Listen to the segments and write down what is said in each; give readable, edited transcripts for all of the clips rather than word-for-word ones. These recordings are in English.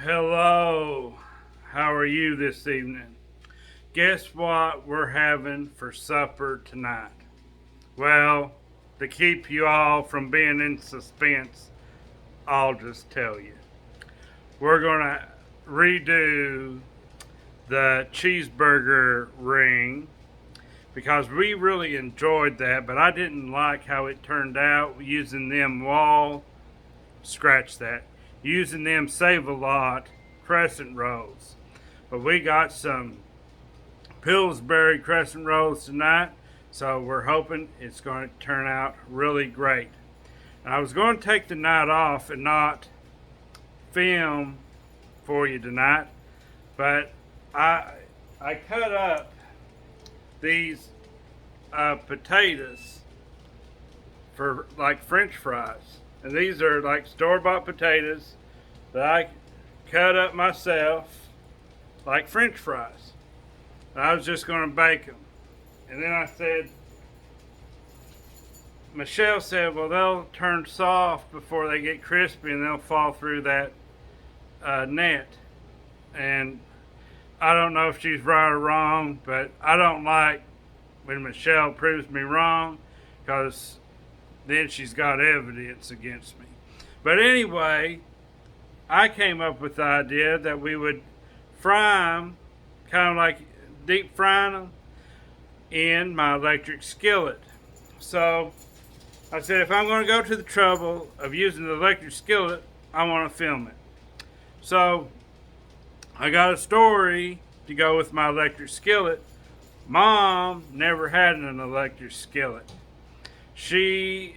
Hello, how are you this evening? Guess what we're having for supper tonight? Well, to keep you all from being in suspense, I'll just tell you. We're going to redo the cheeseburger ring because we really enjoyed that, but I didn't like how it turned out using them using them Save-A-Lot crescent rolls. But we got some Pillsbury crescent rolls tonight, so we're hoping it's going to turn out really great. And I was going to take the night off and not film for you tonight, but I cut up these potatoes for like French fries, and these are like store-bought potatoes that I cut up myself like French fries. I was just going to bake them. And then I said, Michelle said, well, they'll turn soft before they get crispy and they'll fall through that net. And I don't know if she's right or wrong, but I don't like when Michelle proves me wrong because then she's got evidence against me. But anyway, I came up with the idea that we would fry them kind of like deep frying them in my electric skillet. So I said, if I'm going to go to the trouble of using the electric skillet, I want to film it. So I got a story to go with my electric skillet. Mom never had an electric skillet. She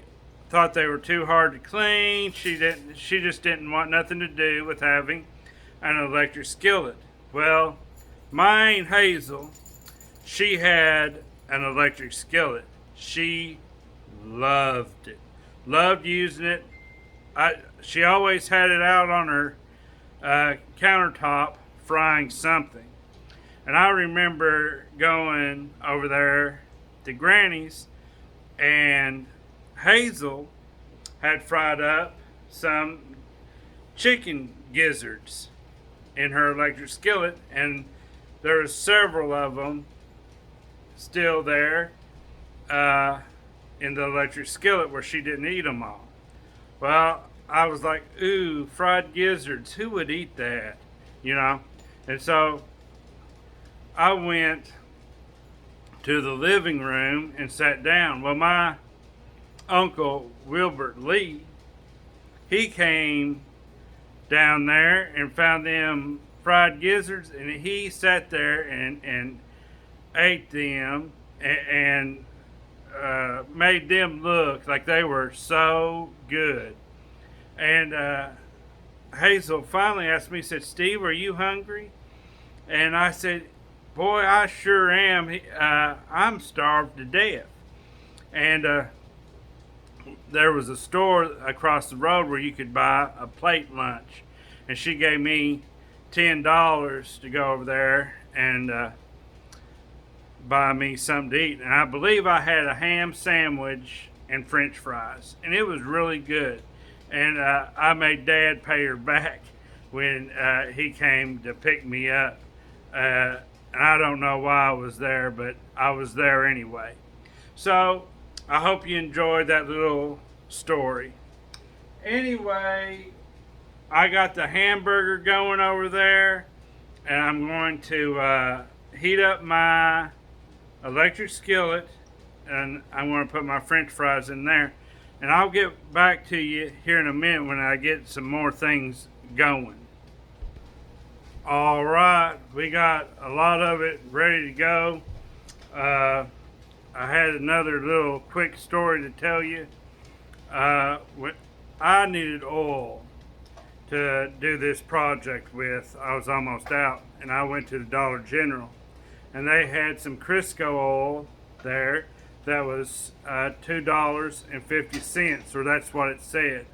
thought they were too hard to clean. She just didn't want nothing to do with having an electric skillet. Well, my Aunt Hazel, she had an electric skillet. She loved it. Loved using it. She always had it out on her countertop frying something. And I remember going over there to Granny's, and Hazel had fried up some chicken gizzards in her electric skillet, and there were several of them still there in the electric skillet where she didn't eat them all. Well, I was like, ooh, fried gizzards, who would eat that? You know? And so I went to the living room and sat down. Well, my uncle Wilbert Lee, he came down there and found them fried gizzards, and he sat there and ate them and made them look like they were so good. And Hazel finally asked me, said, Steve, are you hungry? And I said, boy, I sure am. I'm starved to death. And there was a store across the road where you could buy a plate lunch. And she gave me $10 to go over there and buy me something to eat. And I believe I had a ham sandwich and French fries. And it was really good. And I made Dad pay her back when he came to pick me up. And I don't know why I was there, but I was there anyway. So I hope you enjoyed that little story. Anyway, I got the hamburger going over there, and I'm going to heat up my electric skillet, and I'm going to put my French fries in there. And I'll get back to you here in a minute when I get some more things going. All right, we got a lot of it ready to go. I had another little quick story to tell you. I needed oil to do this project with. I was almost out, and I went to the Dollar General, and they had some Crisco oil there that was $2.50, or that's what it said.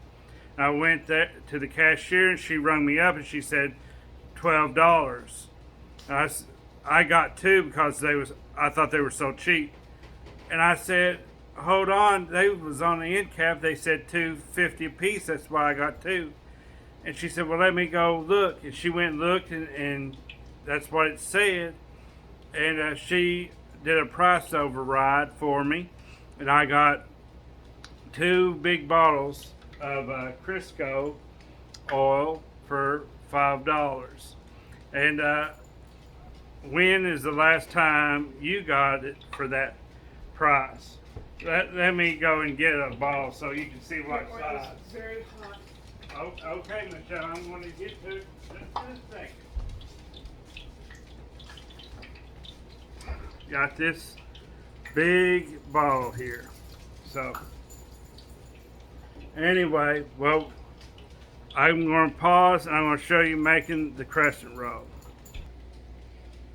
I went there to the cashier, and she rung me up, and she said $12. I got two because I thought they were so cheap, and I said, hold on, they was on the end cap. They said $2.50 a piece. That's why I got two. And she said, well, let me go look. And she went and looked, and that's what it said. And she did a price override for me. And I got 2 big bottles of Crisco oil for $5. And when is the last time you got it for that price? Let me go and get a bottle so you can see what size. It's very hot. Oh, okay, Michelle, I'm going to get to it just in a second. Got this big bottle here. So, anyway, well, I'm going to pause and I'm going to show you making the crescent roll.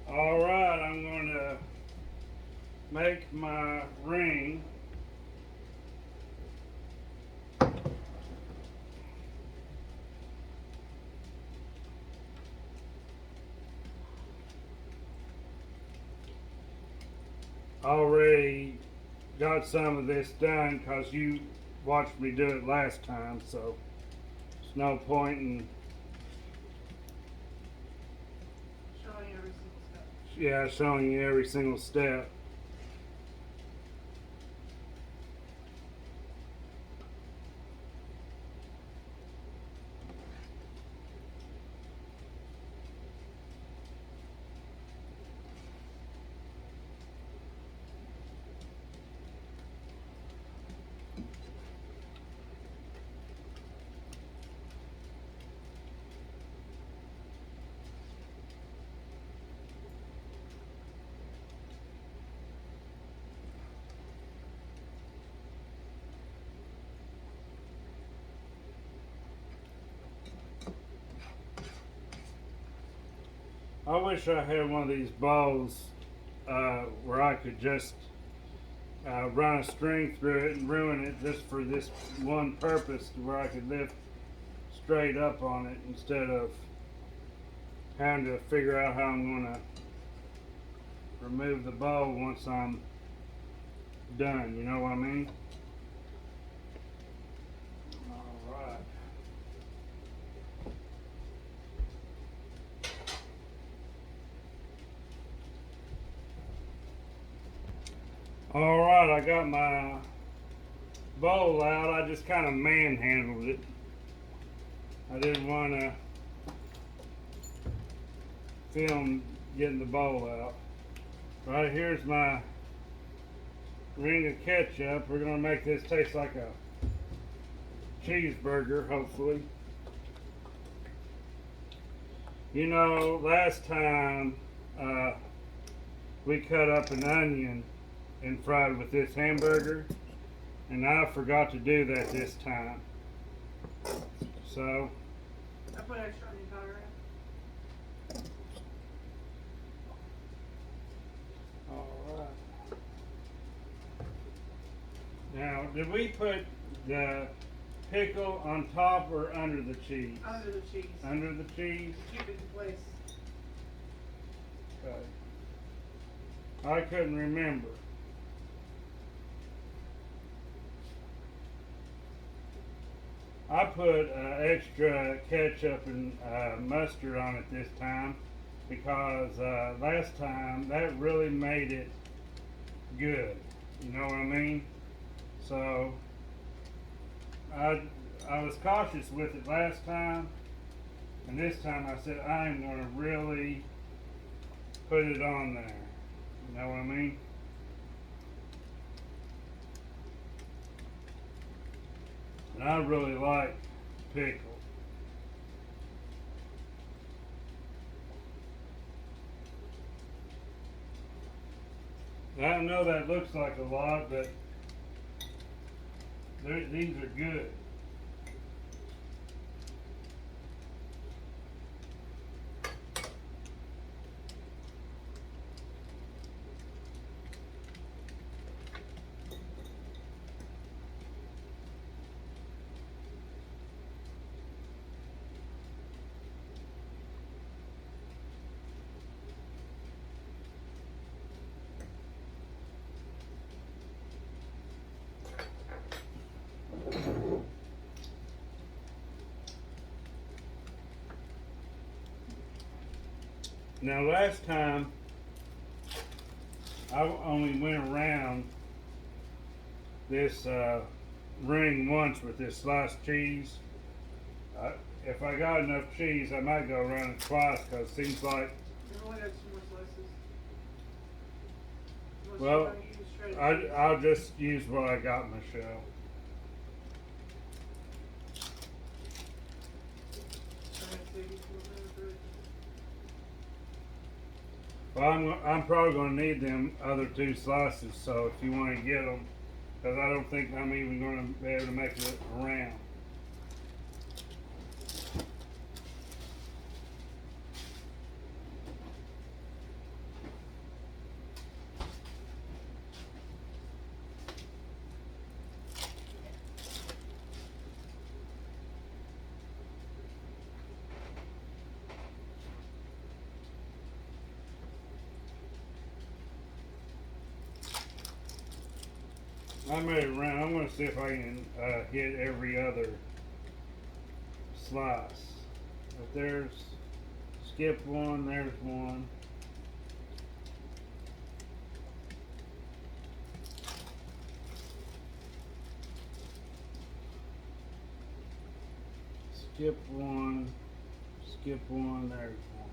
Alright, I'm going to make my ring. Already got some of this done because you watched me do it last time, so there's no point in showing you every single step. I wish I had one of these bowls where I could just run a string through it and ruin it just for this one purpose, to where I could lift straight up on it instead of having to figure out how I'm going to remove the bowl once I'm done. You know what I mean? Alright. Alright, I got my bowl out. I just kind of manhandled it. I didn't want to film getting the bowl out. Right, here's my ring of ketchup. We're going to make this taste like a cheeseburger, hopefully. You know, last time we cut up an onion and fried with this hamburger, and I forgot to do that this time. So I put extra onion powder in. alright. Now, did we put the pickle on top or under the cheese? Under the cheese. Under the cheese? To keep it in place. Okay. I couldn't remember. I put extra ketchup and mustard on it this time because last time that really made it good. You know what I mean? So I was cautious with it last time, and this time I said I'm going to really put it on there. You know what I mean? And I really like pickle. I know that looks like a lot, but these are good. Now last time I only went around this ring once with this sliced cheese. If I got enough cheese, I might go around it twice because it seems like. I only got two more slices. Well, I'll I'll just use what I got, Michelle. Well, I'm probably going to need them other two slices, so if you want to get them, because I don't think I'm even going to be able to make it around. I made it around. I'm going to see if I can hit every other slice. But there's skip one, there's one. Skip one, there's one.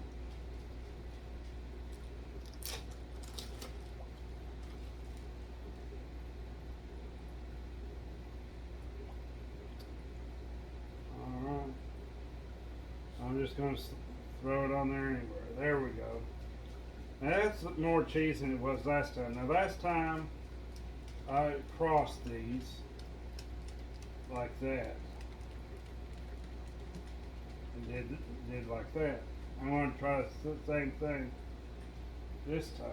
I'm just going to throw it on there anywhere. There we go. Now that's more cheese than it was last time. Now last time I crossed these like that. And did like that. I'm going to try the same thing this time.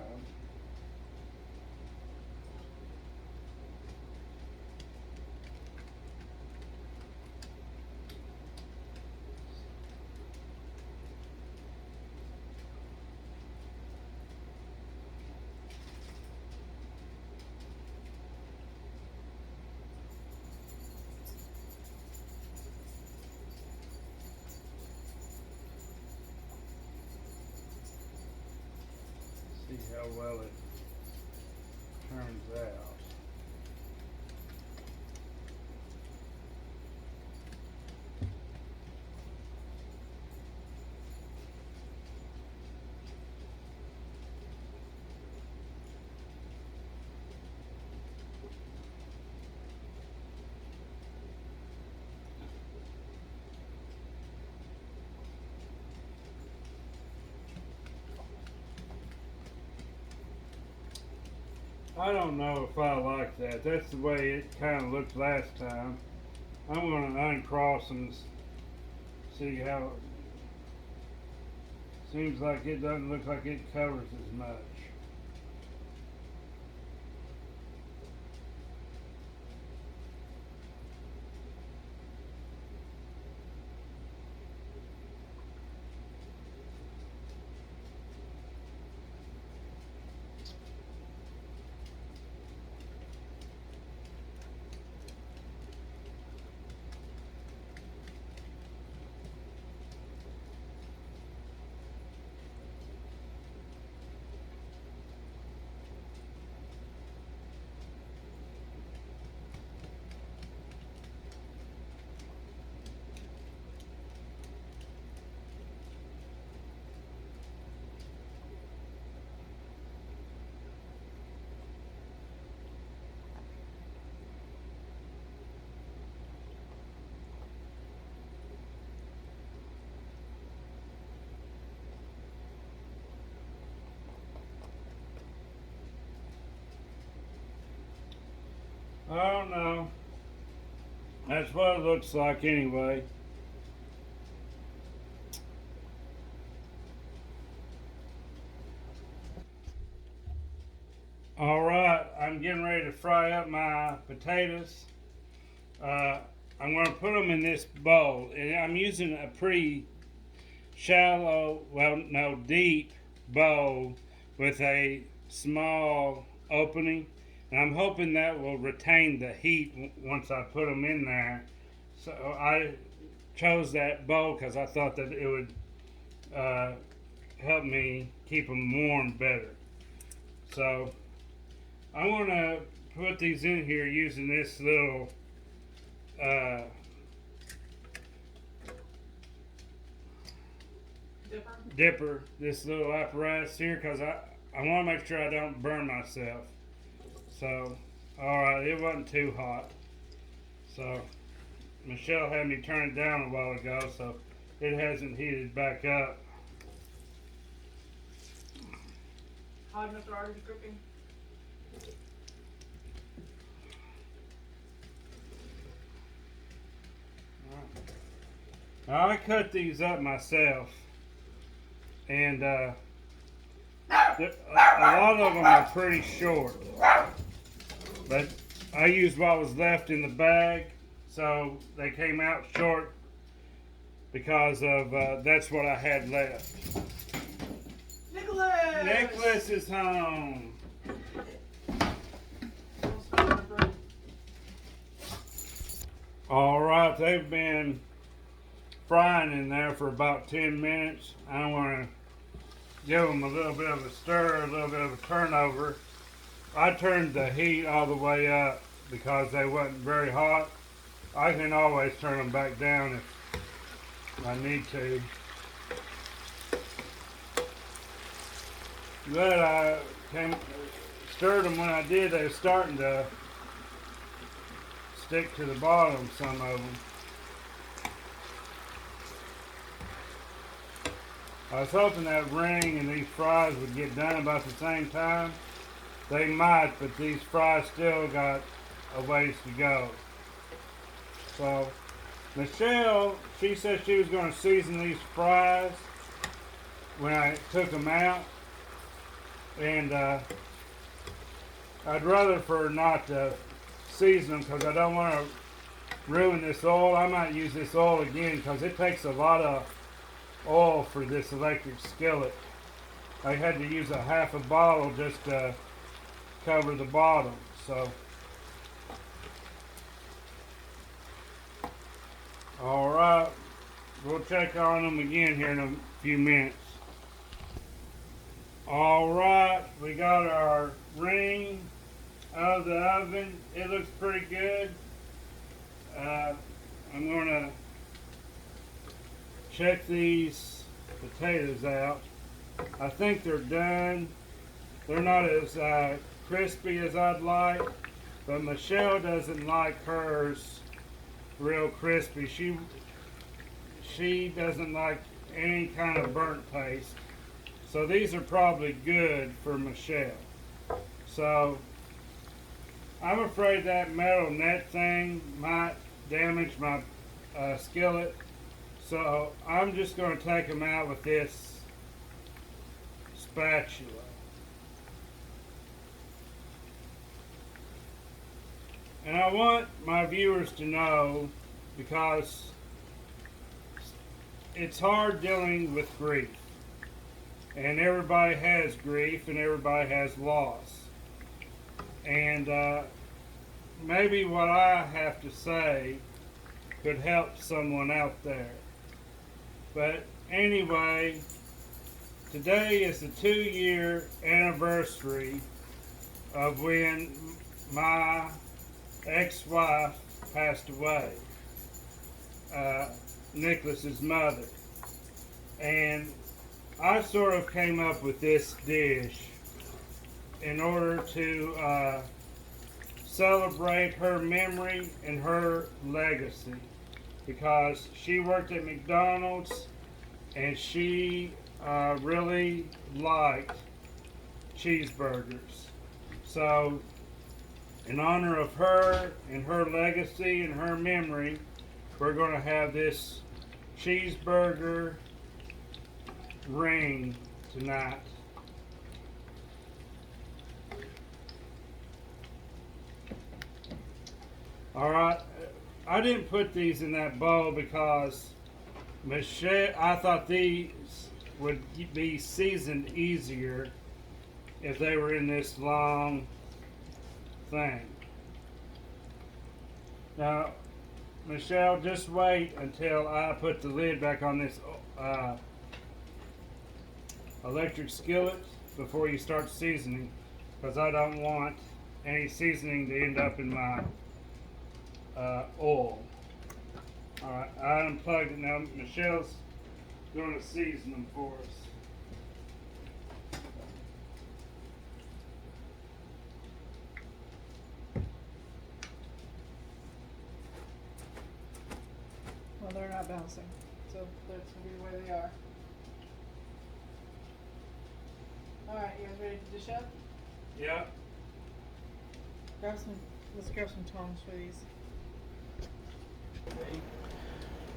See how well it turns out. I don't know if I like that. That's the way it kind of looked last time. I'm going to uncross and see how. Seems like it doesn't look like it covers as much. I don't know. That's what it looks like anyway. Alright, I'm getting ready to fry up my potatoes. I'm going to put them in this bowl. And I'm using a pretty shallow, well, no, deep bowl with a small opening. And I'm hoping that will retain the heat once I put them in there. So I chose that bowl because I thought that it would help me keep them warm better. So I'm gonna put these in here using this little dipper, this little apparatus here, because I want to make sure I don't burn myself. So, alright, it wasn't too hot. So, Michelle had me turn it down a while ago, so it hasn't heated back up. Hot enough to already cooking? Now, I cut these up myself, and a lot of them are pretty short, but I used what was left in the bag, so they came out short because of that's what I had left. Nicholas! Nicholas is home. All right, they've been frying in there for about 10 minutes. I want to give them a little bit of a stir, a little bit of a turnover. I turned the heat all the way up because they wasn't very hot. I can always turn them back down if I need to. But I stirred them when I did. They were starting to stick to the bottom, some of them. I was hoping that ring and these fries would get done about the same time. They might, but these fries still got a ways to go. So, Michelle, she said she was going to season these fries when I took them out. And I'd rather for her not to season them because I don't want to ruin this oil. I might use this oil again because it takes a lot of oil for this electric skillet. I had to use a half a bottle just to cover the bottom. So, all right, we'll check on them again here in a few minutes. All right, we got our ring out of the oven. It looks pretty good. I'm gonna check these potatoes out. I think they're done. They're not as crispy as I'd like, but Michelle doesn't like hers real crispy. She doesn't like any kind of burnt taste. So these are probably good for Michelle. So I'm afraid that metal net thing might damage my skillet. So I'm just going to take them out with this spatula. And I want my viewers to know, because it's hard dealing with grief. And everybody has grief and everybody has loss. And maybe what I have to say could help someone out there. But anyway, today is the 2-year anniversary of when my ex-wife passed away, Nicholas's mother. And I sort of came up with this dish in order to celebrate her memory and her legacy, because she worked at McDonald's and she really liked cheeseburgers. So in honor of her and her legacy and her memory, we're going to have this cheeseburger ring tonight. Alright, I didn't put these in that bowl because I thought these would be seasoned easier if they were in this long thing. Now, Michelle, just wait until I put the lid back on this electric skillet before you start seasoning, because I don't want any seasoning to end up in my oil. Alright, I unplugged it now. Michelle's going to season them for us. Well, they're not bouncing, so that's gonna be the way they are. Alright, you guys ready to dish up? Yeah. Let's grab some tongs for these.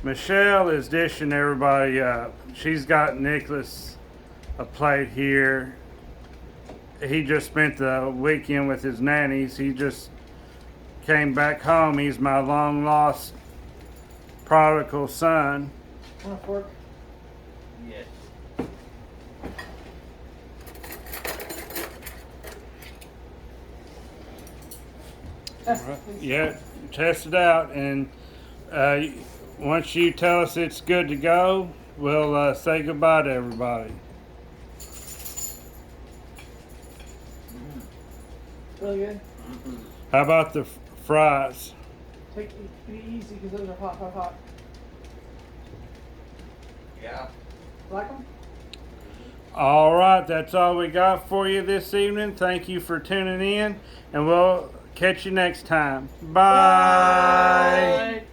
Michelle is dishing everybody up. She's got Nicholas a plate here. He just spent the weekend with his nannies. He just came back home. He's my long lost prodigal son. Want a fork? Yes. Yeah, test it out, and once you tell us it's good to go, we'll say goodbye to everybody. Really good. How about the fries? Take it easy because those are hot, hot, hot. Yeah. Like them? All right, that's all we got for you this evening. Thank you for tuning in, and we'll catch you next time. Bye. Bye.